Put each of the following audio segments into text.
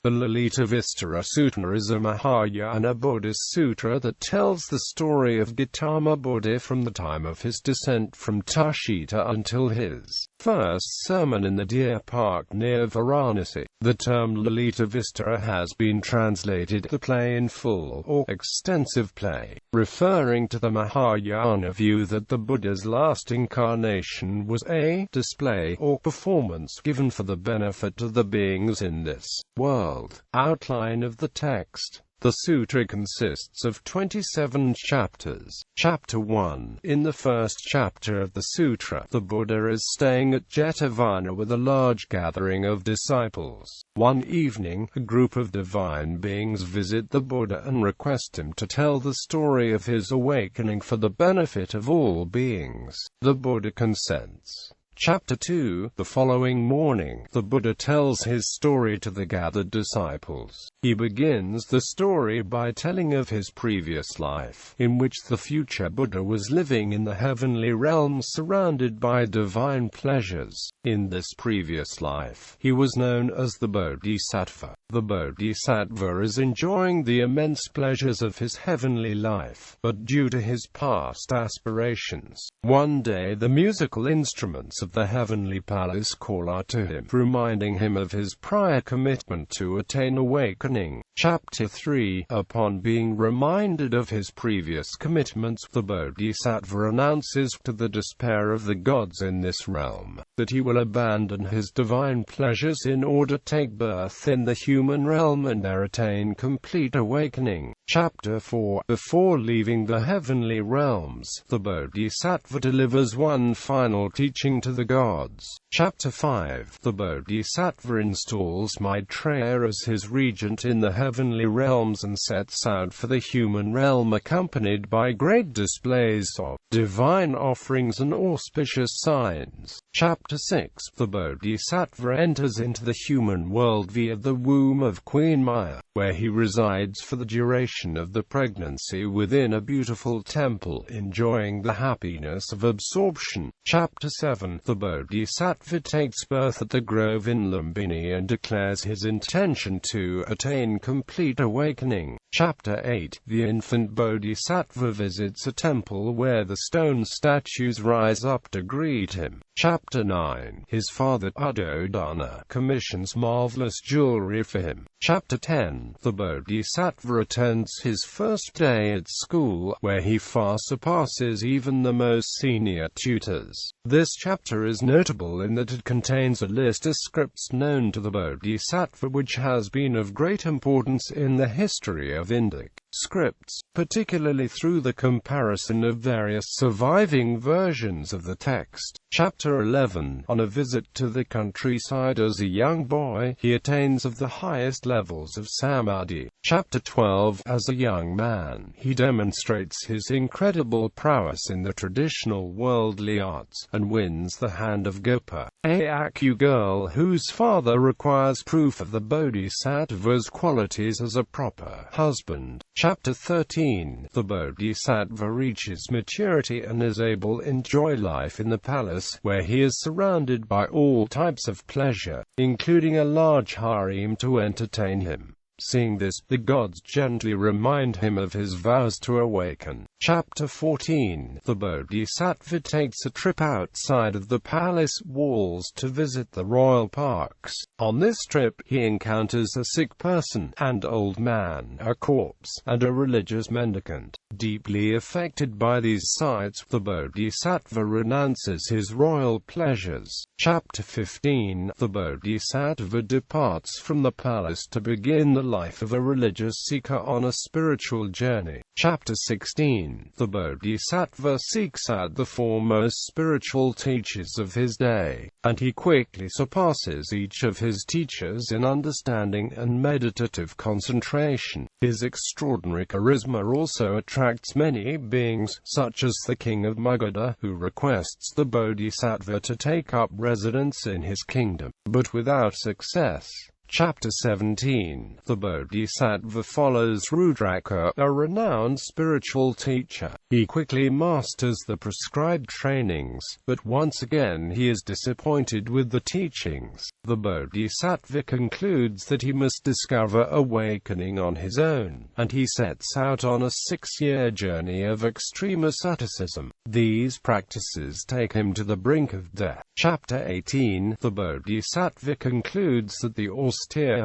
The Lalitavistara Sūtra is a Mahayana Buddhist sutra that tells the story of Gautama Buddha from the time of his descent from Tushita until his first sermon in the deer park near Varanasi. The term Lalitavistara has been translated the play in full or extensive play, referring to the Mahayana view that the Buddha's last incarnation was a display or performance given for the benefit of the beings in this world. Outline of the text. The sutra consists of 27 chapters. Chapter 1. In the first chapter of the sutra, the Buddha is staying at Jetavana with a large gathering of disciples. One evening, a group of divine beings visit the Buddha and request him to tell the story of his awakening for the benefit of all beings. The Buddha consents. Chapter 2. The following morning, the Buddha tells his story to the gathered disciples. He begins the story by telling of his previous life, in which the future Buddha was living in the heavenly realms surrounded by divine pleasures. In this previous life, he was known as the Bodhisattva. The Bodhisattva is enjoying the immense pleasures of his heavenly life, but due to his past aspirations, one day the musical instruments of the heavenly palace call out to him, reminding him of his prior commitment to attain awakening. Chapter 3. Upon being reminded of his previous commitments, the Bodhisattva announces to the despair of the gods in this realm that he will abandon his divine pleasures in order to take birth in the human realm and there attain complete awakening. Chapter 4. Before leaving the heavenly realms, the Bodhisattva delivers one final teaching to the gods. Chapter 5. The Bodhisattva installs Maitreya as his regent in the heavenly realms and sets out for the human realm accompanied by great displays of divine offerings and auspicious signs. Chapter 6. The Bodhisattva enters into the human world via the womb of Queen Maya, where he resides for the duration of the pregnancy within a beautiful temple, enjoying the happiness of absorption. Chapter 7. The Bodhisattva takes birth at the grove in Lumbini and declares his intention to attain complete awakening. Chapter 8. The infant Bodhisattva visits a temple where the stone statues rise up to greet him. Chapter 9. His father, Uddodana, commissions marvelous jewelry for him. Chapter 10. The Bodhisattva attends his first day at school, where he far surpasses even the most senior tutors. This chapter is notable in that it contains a list of scripts known to the Bodhisattva which has been of great importance in the history of Indic scripts, particularly through the comparison of various surviving versions of the text. Chapter 11. On a visit to the countryside as a young boy, he attains of the highest levels of samadhi. Chapter 12. As a young man, he demonstrates his incredible prowess in the traditional worldly arts, and wins the hand of Gopa, a Aku girl whose father requires proof of the Bodhisattva's qualities as a proper husband. Chapter 13. The Bodhisattva reaches maturity and is able to enjoy life in the palace, where he is surrounded by all types of pleasure, including a large harem to entertain him. Seeing this, the gods gently remind him of his vows to awaken. Chapter 14. The Bodhisattva takes a trip outside of the palace walls to visit the royal parks. On this trip, he encounters a sick person, an old man, a corpse, and a religious mendicant. Deeply affected by these sights, the Bodhisattva renounces his royal pleasures. Chapter 15. The Bodhisattva departs from the palace to begin the life of a religious seeker on a spiritual journey. Chapter 16. The Bodhisattva seeks out the foremost spiritual teachers of his day, and he quickly surpasses each of his teachers in understanding and meditative concentration. His extraordinary charisma also attracts many beings, such as the king of Magadha, who requests the Bodhisattva to take up residence in his kingdom, but without success. Chapter 17. The Bodhisattva follows Rudraka, a renowned spiritual teacher. He quickly masters the prescribed trainings, but once again he is disappointed with the teachings. The Bodhisattva concludes that he must discover awakening on his own, and he sets out on a 6-year journey of extreme asceticism. These practices take him to the brink of death. Chapter 18. The Bodhisattva concludes that the austere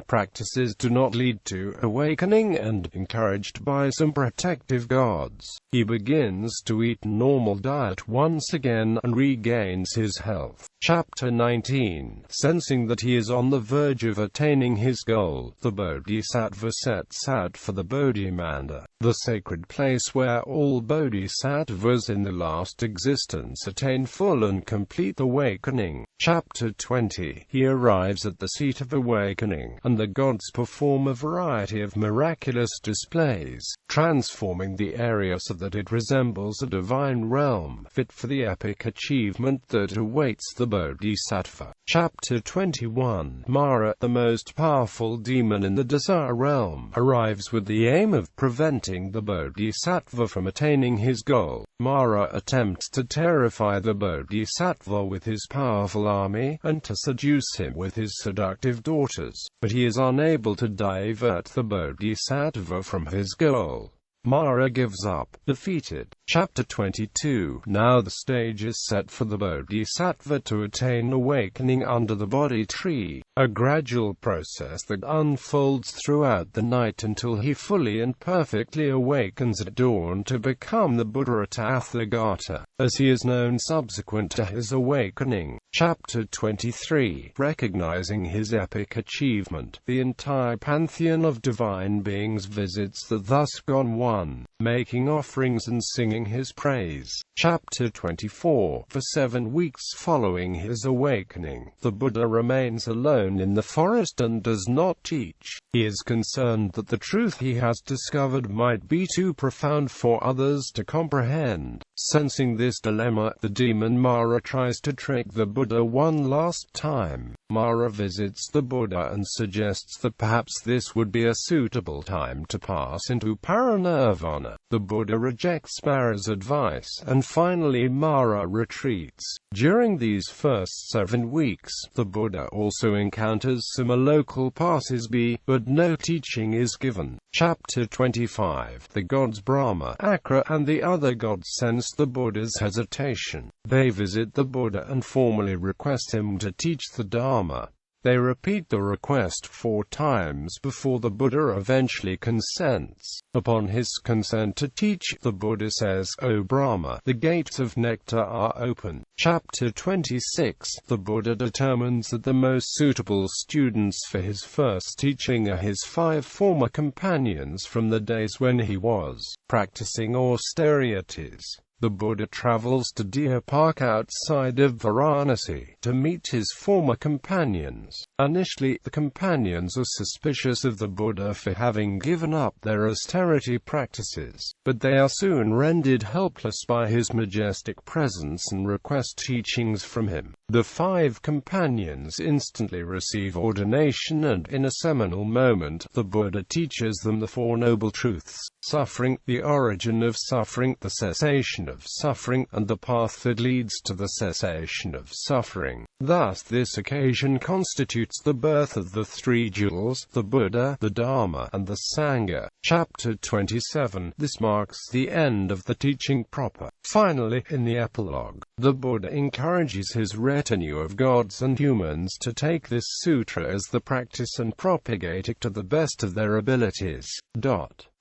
practices do not lead to awakening, and, encouraged by some protective gods, he begins to eat normal diet once again and regains his health. Chapter 19. Sensing that he is on the verge of attaining his goal, the Bodhisattva sets out for the Bodhimanda, the sacred place where all Bodhisattvas in the last existence attain full and complete awakening. Chapter 20. He arrives at the seat of awakening, and the gods perform a variety of miraculous displays, transforming the area so that it resembles a divine realm, fit for the epic achievement that awaits the Bodhisattva. Chapter 21. Mara, the most powerful demon in the Desire realm, arrives with the aim of preventing the Bodhisattva from attaining his goal. Mara attempts to terrify the Bodhisattva with his powerful army, and to seduce him with his seductive daughters, but he is unable to divert the Bodhisattva from his goal. Mara gives up, defeated. Chapter 22. Now the stage is set for the Bodhisattva to attain awakening under the Bodhi tree, a gradual process that unfolds throughout the night until he fully and perfectly awakens at dawn to become the Buddha Tathagata, as he is known subsequent to his awakening. Chapter 23. Recognizing his epic achievement, the entire pantheon of divine beings visits the thus gone one, making offerings and singing his praise. Chapter 24. For 7 weeks following his awakening, the Buddha remains alone in the forest and does not teach. He is concerned that the truth he has discovered might be too profound for others to comprehend. Sensing this dilemma, the demon Mara tries to trick the Buddha one last time. Mara visits the Buddha and suggests that perhaps this would be a suitable time to pass into parinirvana. The Buddha rejects Mara's advice, and finally Mara retreats. During these first 7 weeks, the Buddha also encounters some local passers-by, but no teaching is given. Chapter 25. The gods Brahma, Akra, and the other gods sense the Buddha's hesitation. They visit the Buddha and formally request him to teach the Dharma. They repeat the request 4 times before the Buddha eventually consents. Upon his consent to teach, the Buddha says, "O Brahma, the gates of nectar are open." Chapter 26. The Buddha determines that the most suitable students for his first teaching are his 5 former companions from the days when he was practicing austerities. The Buddha travels to Deer Park outside of Varanasi to meet his former companions. Initially, the companions are suspicious of the Buddha for having given up their austerity practices, but they are soon rendered helpless by his majestic presence and request teachings from him. The 5 companions instantly receive ordination, and in a seminal moment, the Buddha teaches them the 4 noble truths: suffering, the origin of suffering, the cessation of suffering, and the path that leads to the cessation of suffering. Thus this occasion constitutes the birth of the 3 jewels, the Buddha, the Dharma, and the Sangha. Chapter 27. This marks the end of the teaching proper. Finally, in the epilogue, the Buddha encourages his retinue of gods and humans to take this sutra as the practice and propagate it to the best of their abilities.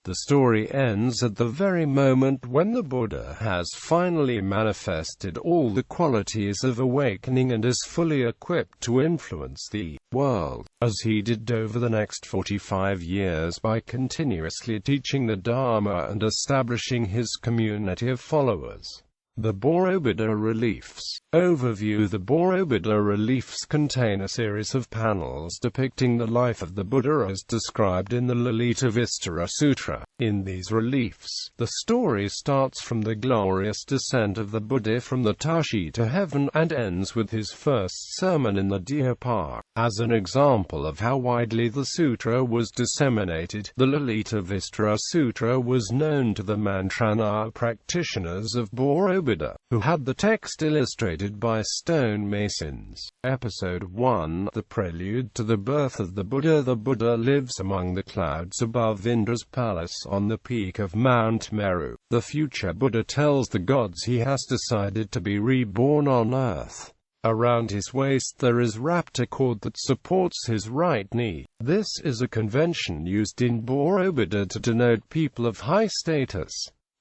The story ends at the very moment when the Buddha has finally manifested all the qualities of awakening and is fully equipped to influence the world, as he did over the next 45 years by continuously teaching the Dharma and establishing his community of followers. The Borobodur reliefs. Overview. The Borobodur reliefs contain a series of panels depicting the life of the Buddha as described in the Lalitavistara Sūtra. In these reliefs, the story starts from the glorious descent of the Buddha from the Tushita heaven, and ends with his first sermon in the Deer Park. As an example of how widely the sutra was disseminated, the Lalitavistara Sūtra was known to the Mantrana practitioners of Borobodur, who had the text illustrated by stonemasons. Episode 1. The Prelude to the Birth of the Buddha. The Buddha lives among the clouds above Indra's palace on the peak of Mount Meru. The future Buddha tells the gods he has decided to be reborn on earth. Around his waist there is wrapped a cord that supports his right knee. This is a convention used in Borobudur to denote people of high status.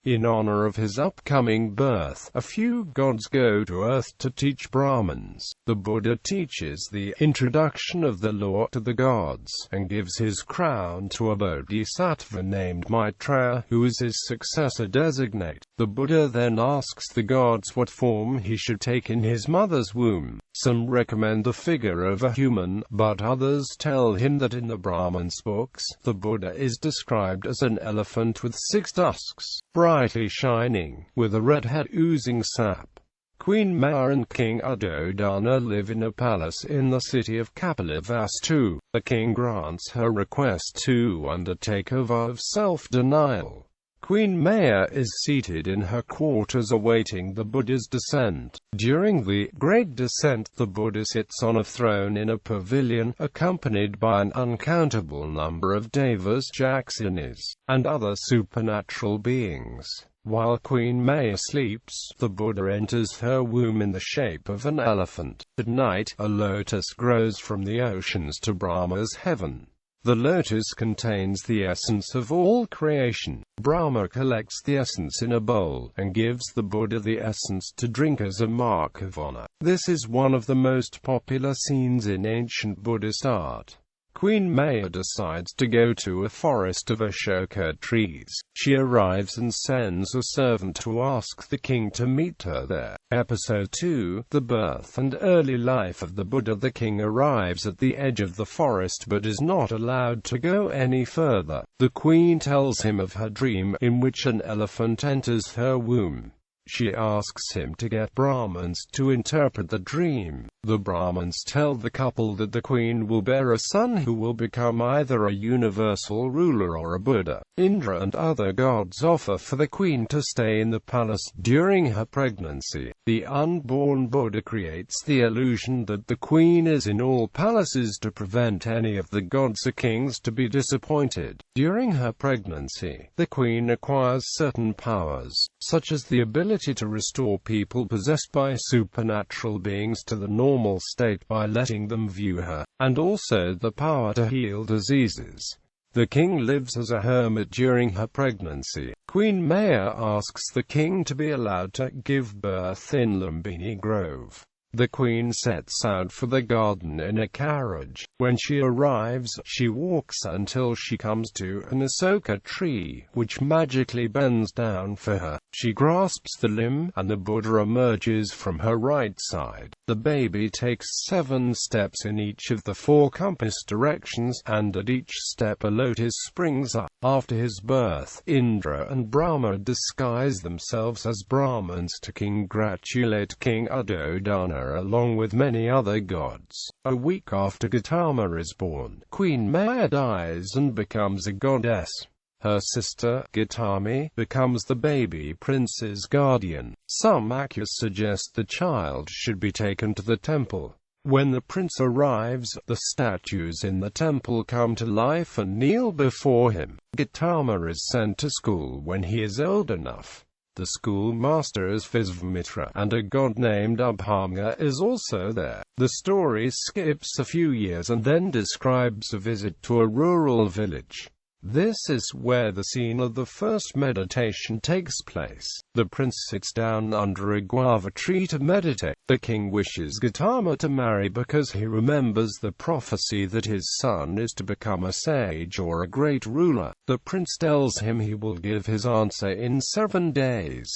In honor of his upcoming birth, a few gods go to earth to teach Brahmins. The Buddha teaches the introduction of the law to the gods, and gives his crown to a bodhisattva named Maitreya, who is his successor designate. The Buddha then asks the gods what form he should take in his mother's womb. Some recommend the figure of a human, but others tell him that in the Brahmins' books, the Buddha is described as an elephant with 6 tusks, brightly shining, with a red head oozing sap. Queen Maya and King Udodana live in a palace in the city of Kapilavastu. The king grants her request to undertake a vow of self-denial. Queen Maya is seated in her quarters awaiting the Buddha's descent. During the Great Descent, the Buddha sits on a throne in a pavilion, accompanied by an uncountable number of devas, jaxinis, and other supernatural beings. While Queen Maya sleeps, the Buddha enters her womb in the shape of an elephant. At night, a lotus grows from the oceans to Brahma's heaven. The lotus contains the essence of all creation. Brahma collects the essence in a bowl, and gives the Buddha the essence to drink as a mark of honor. This is one of the most popular scenes in ancient Buddhist art. Queen Maya decides to go to a forest of Ashoka trees. She arrives and sends a servant to ask the king to meet her there. Episode 2. The birth and early life of the Buddha. The king arrives at the edge of the forest but is not allowed to go any further. The queen tells him of her dream, in which an elephant enters her womb. She asks him to get Brahmins to interpret the dream. The Brahmins tell the couple that the queen will bear a son who will become either a universal ruler or a Buddha. Indra and other gods offer for the queen to stay in the palace during her pregnancy. The unborn Buddha creates the illusion that the queen is in all palaces to prevent any of the gods or kings to be disappointed. During her pregnancy, the queen acquires certain powers, such as the ability to restore people possessed by supernatural beings to the normal state by letting them view her, and also the power to heal diseases. The king lives as a hermit during her pregnancy. Queen Maya asks the king to be allowed to give birth in Lumbini Grove. The queen sets out for the garden in a carriage. When she arrives, she walks until she comes to an Asoka tree, which magically bends down for her. She grasps the limb, and the Buddha emerges from her right side. The baby takes 7 steps in each of the 4 compass directions, and at each step a lotus springs up. After his birth, Indra and Brahma disguise themselves as Brahmins to congratulate King Udodana along with many other gods. A week after Gautama is born, Queen Maya dies and becomes a goddess. Her sister, Gautami, becomes the baby prince's guardian. Some accounts suggest the child should be taken to the temple. When the prince arrives, the statues in the temple come to life and kneel before him. Gautama is sent to school when he is old enough. The schoolmaster is Visvamitra, and a god named Abhanga is also there. The story skips a few years and then describes a visit to a rural village. This is where the scene of the first meditation takes place. The prince sits down under a guava tree to meditate. The king wishes Gautama to marry because he remembers the prophecy that his son is to become a sage or a great ruler. The prince tells him he will give his answer in 7 days.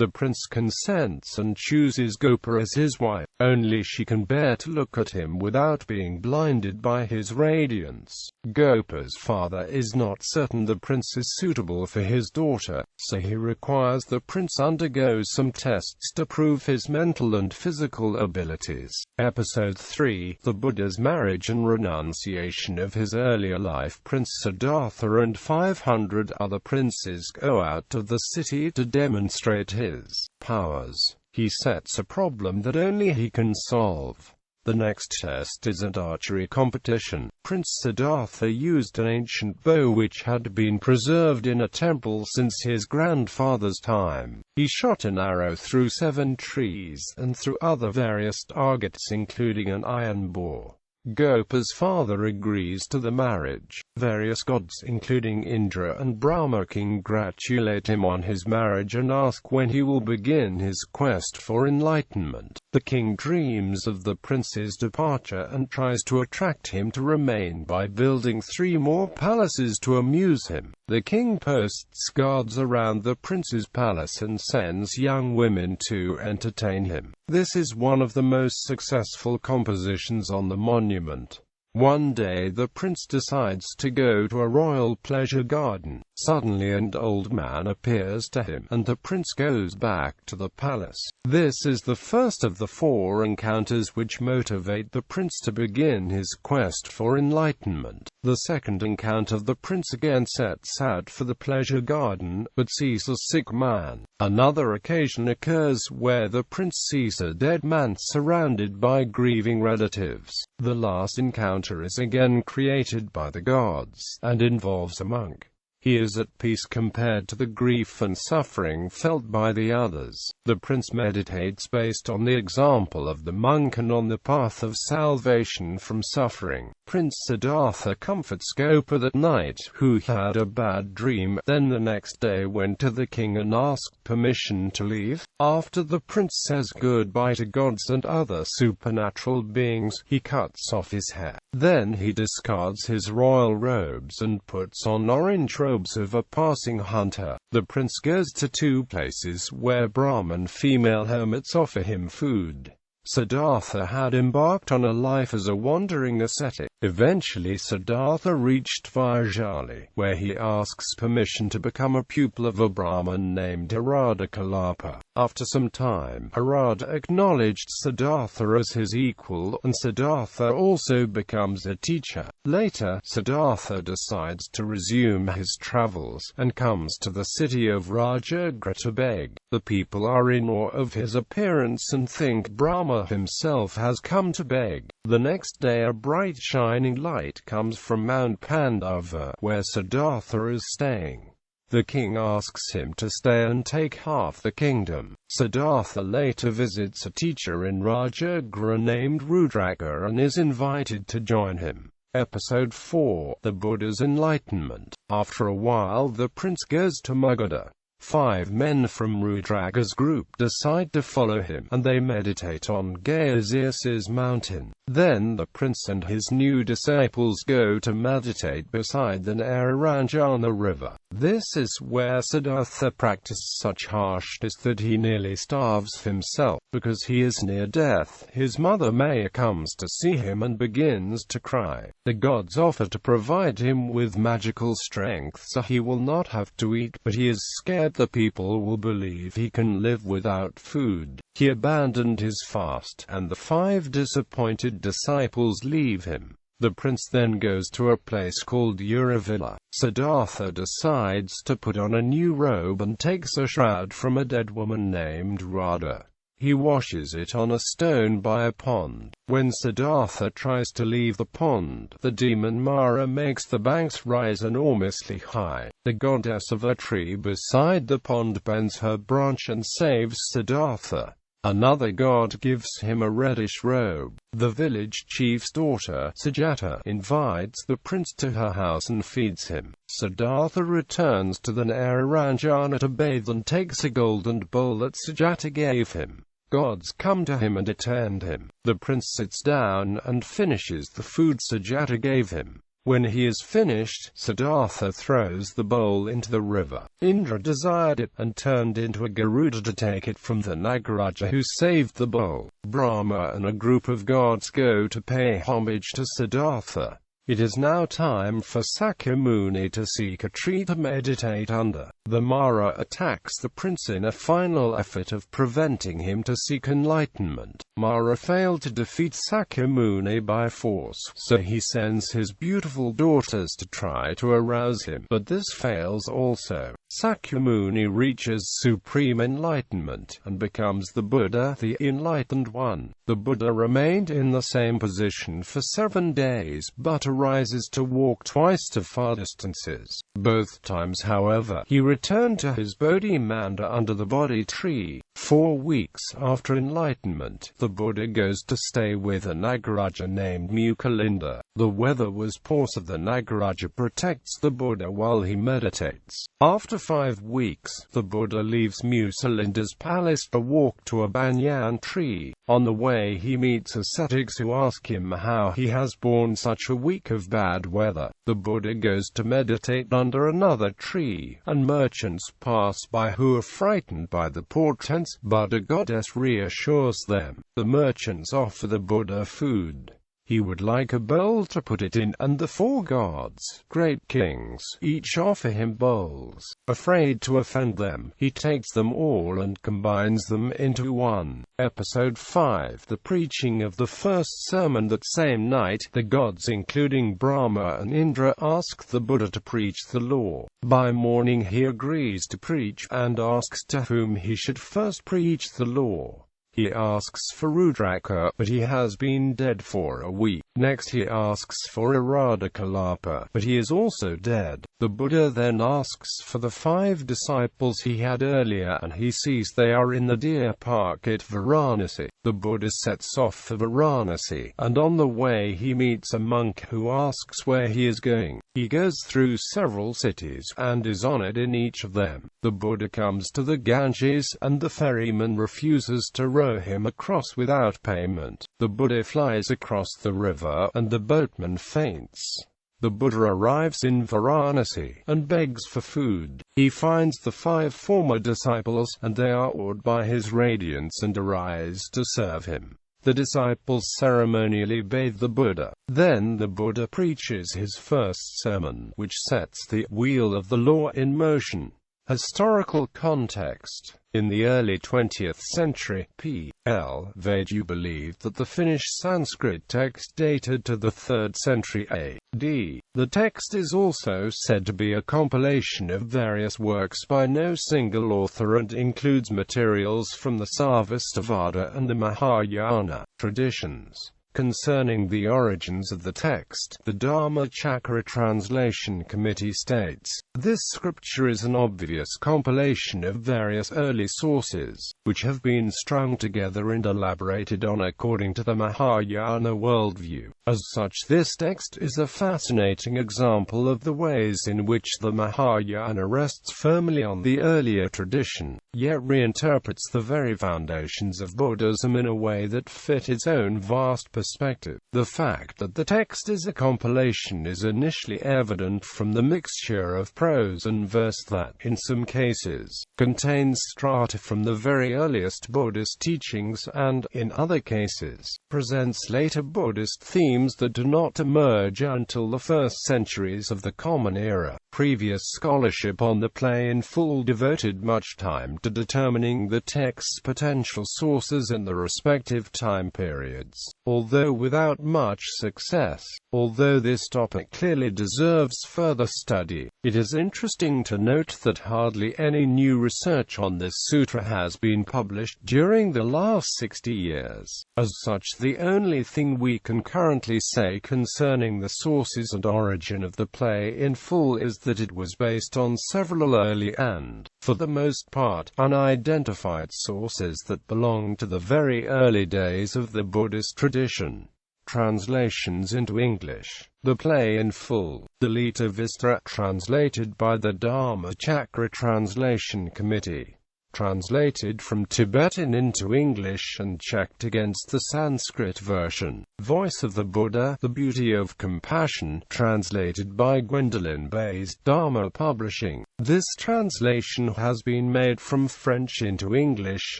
The prince consents and chooses Gopa as his wife. Only she can bear to look at him without being blinded by his radiance. Gopa's father is not certain the prince is suitable for his daughter, so he requires the prince undergo some tests to prove his mental and physical abilities. Episode 3: The Buddha's marriage and renunciation of his earlier life. Prince Siddhartha and 500 other princes go out of the city to demonstrate his powers. He sets a problem that only he can solve. The next test is an archery competition. Prince Siddhartha used an ancient bow which had been preserved in a temple since his grandfather's time. He shot an arrow through 7 trees and through other various targets including an iron boar. Gopa's father agrees to the marriage. Various gods including Indra and Brahma congratulate him on his marriage and ask when he will begin his quest for enlightenment. The king dreams of the prince's departure and tries to attract him to remain by building 3 more palaces to amuse him. The king posts guards around the prince's palace and sends young women to entertain him. This is one of the most successful compositions on the monument. One day the prince decides to go to a royal pleasure garden. Suddenly an old man appears to him, and the prince goes back to the palace. This is the first of the 4 encounters which motivate the prince to begin his quest for enlightenment. The second encounter, the prince again sets out for the pleasure garden, but sees a sick man. Another occasion occurs where the prince sees a dead man surrounded by grieving relatives. The last encounter is again created by the gods, and involves a monk. He is at peace compared to the grief and suffering felt by the others. The prince meditates based on the example of the monk and on the path of salvation from suffering. Prince Siddhartha comforts Gopa that night, who had a bad dream, then the next day went to the king and asked permission to leave. After the prince says goodbye to gods and other supernatural beings, he cuts off his hair. Then he discards his royal robes and puts on orange robes of a passing hunter. The prince goes to 2 places where Brahman female hermits offer him food. Siddhartha had embarked on a life as a wandering ascetic. Eventually Siddhartha reached Varanasi, where he asks permission to become a pupil of a Brahmin named Kalapa. After some time, Arada acknowledged Siddhartha as his equal, and Siddhartha also becomes a teacher. Later, Siddhartha decides to resume his travels, and comes to the city of Rajagra to beg. The people are in awe of his appearance and think Brahma himself has come to beg. The next day a bright shining light comes from Mount Pandava, where Siddhartha is staying. The king asks him to stay and take half the kingdom. Siddhartha later visits a teacher in Rajagra named Rudraka and is invited to join him. Episode 4: The Buddha's Enlightenment. After a while the prince goes to Magadha. 5 men from Rudraka's group decide to follow him, and they meditate on Gayasir's mountain. Then the prince and his new disciples go to meditate beside the Narayanjana river. This is where Siddhartha practiced such harshness that he nearly starves himself. Because he is near death, his mother Maya comes to see him and begins to cry. The gods offer to provide him with magical strength so he will not have to eat, but he is scared the people will believe he can live without food. He abandoned his fast, and the 5 disappointed disciples leave him. The prince then goes to a place called Uravilla. Siddhartha decides to put on a new robe and takes a shroud from a dead woman named Radha. He washes it on a stone by a pond. When Siddhartha tries to leave the pond, the demon Mara makes the banks rise enormously high. The goddess of a tree beside the pond bends her branch and saves Siddhartha. Another god gives him a reddish robe. The village chief's daughter, Sujata, invites the prince to her house and feeds him. Siddhartha returns to the Narayanjana to bathe and takes a golden bowl that Sujata gave him. Gods come to him and attend him. The prince sits down and finishes the food Sujata gave him. When he is finished, Siddhartha throws the bowl into the river. Indra desired it, and turned into a Garuda to take it from the Nagaraja who saved the bowl. Brahma and a group of gods go to pay homage to Siddhartha. It is now time for Sakyamuni to seek a tree to meditate under. The Mara attacks the prince in a final effort of preventing him to seek enlightenment. Mara failed to defeat Sakyamuni by force, so he sends his beautiful daughters to try to arouse him, but this fails also. Sakyamuni reaches supreme enlightenment, and becomes the Buddha, the enlightened one. The Buddha remained in the same position for 7 days, but arises to walk twice to far distances. Both times, however, he returned to his Bodhi Manda under the Bodhi tree. 4 weeks after enlightenment, the Buddha goes to stay with a Nagaraja named Mukalinda. The weather was poor, so the Nagaraja protects the Buddha while he meditates. After 5 weeks, the Buddha leaves Mukalinda's palace to walk to a banyan tree. On the way he meets ascetics who ask him how he has borne such a week of bad weather. The Buddha goes to meditate under another tree, and merchants pass by who are frightened by the portents, but a goddess reassures them. The merchants offer the Buddha food. He would like a bowl to put it in, and the 4 gods, great kings, each offer him bowls. Afraid to offend them, he takes them all and combines them into one. Episode 5. The preaching of the first sermon. That same night, the gods including Brahma and Indra ask the Buddha to preach the law. By morning he agrees to preach, and asks to whom he should first preach the law. He asks for Rudraka, but he has been dead for a week. Next he asks for Iradakalapa, but he is also dead. The Buddha then asks for the 5 disciples he had earlier, and he sees they are in the deer park at Varanasi. The Buddha sets off for Varanasi, and on the way he meets a monk who asks where he is going. He goes through several cities, and is honored in each of them. The Buddha comes to the Ganges, and the ferryman refuses to row him across without payment. The Buddha flies across the river, and the boatman faints. The Buddha arrives in Varanasi, and begs for food. He finds the 5 former disciples, and they are awed by his radiance and arise to serve him. The disciples ceremonially bathe the Buddha. Then the Buddha preaches his first sermon, which sets the wheel of the law in motion. Historical context. In the early 20th century, P.L. Vaju believed that the Finnish Sanskrit text dated to the 3rd century A.D. The text is also said to be a compilation of various works by no single author and includes materials from the Sarvastivada and the Mahayana traditions. Concerning the origins of the text, the Dharmacakra Translation Committee states, "This scripture is an obvious compilation of various early sources, which have been strung together and elaborated on according to the Mahayana worldview. As such, this text is a fascinating example of the ways in which the Mahayana rests firmly on the earlier tradition, yet reinterprets the very foundations of Buddhism in a way that fit its own vast perspective. The fact that the text is a compilation is initially evident from the mixture of prose and verse that, in some cases, contains strata from the very earliest Buddhist teachings and, in other cases, presents later Buddhist themes that do not emerge until the first centuries of the Common Era. Previous scholarship on the play in full devoted much time to determining the text's potential sources in the respective time periods, although without much success. Although this topic clearly deserves further study, it is interesting to note that hardly any new research on this sutra has been published during the last 60 years. As such, the only thing we can currently say concerning the sources and origin of the play in full is that it was based on several early and, for the most part, unidentified sources that belong to the very early days of the Buddhist tradition. Translations into English. The play in full. Lalitavistara, translated by the Dharmacakra Translation Committee. translated from Tibetan into English and checked against the Sanskrit version. Voice of the Buddha, The Beauty of Compassion, translated by Gwendolyn Bays, Dharma Publishing. This translation has been made from French into English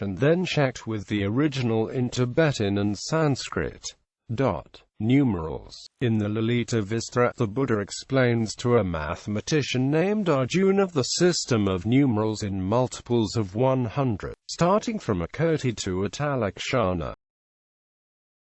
and then checked with the original in Tibetan and Sanskrit. Numerals. In the Lalitavistara, the Buddha explains to a mathematician named Arjuna the system of numerals in multiples of 100, starting from a Koti to a Talakshana.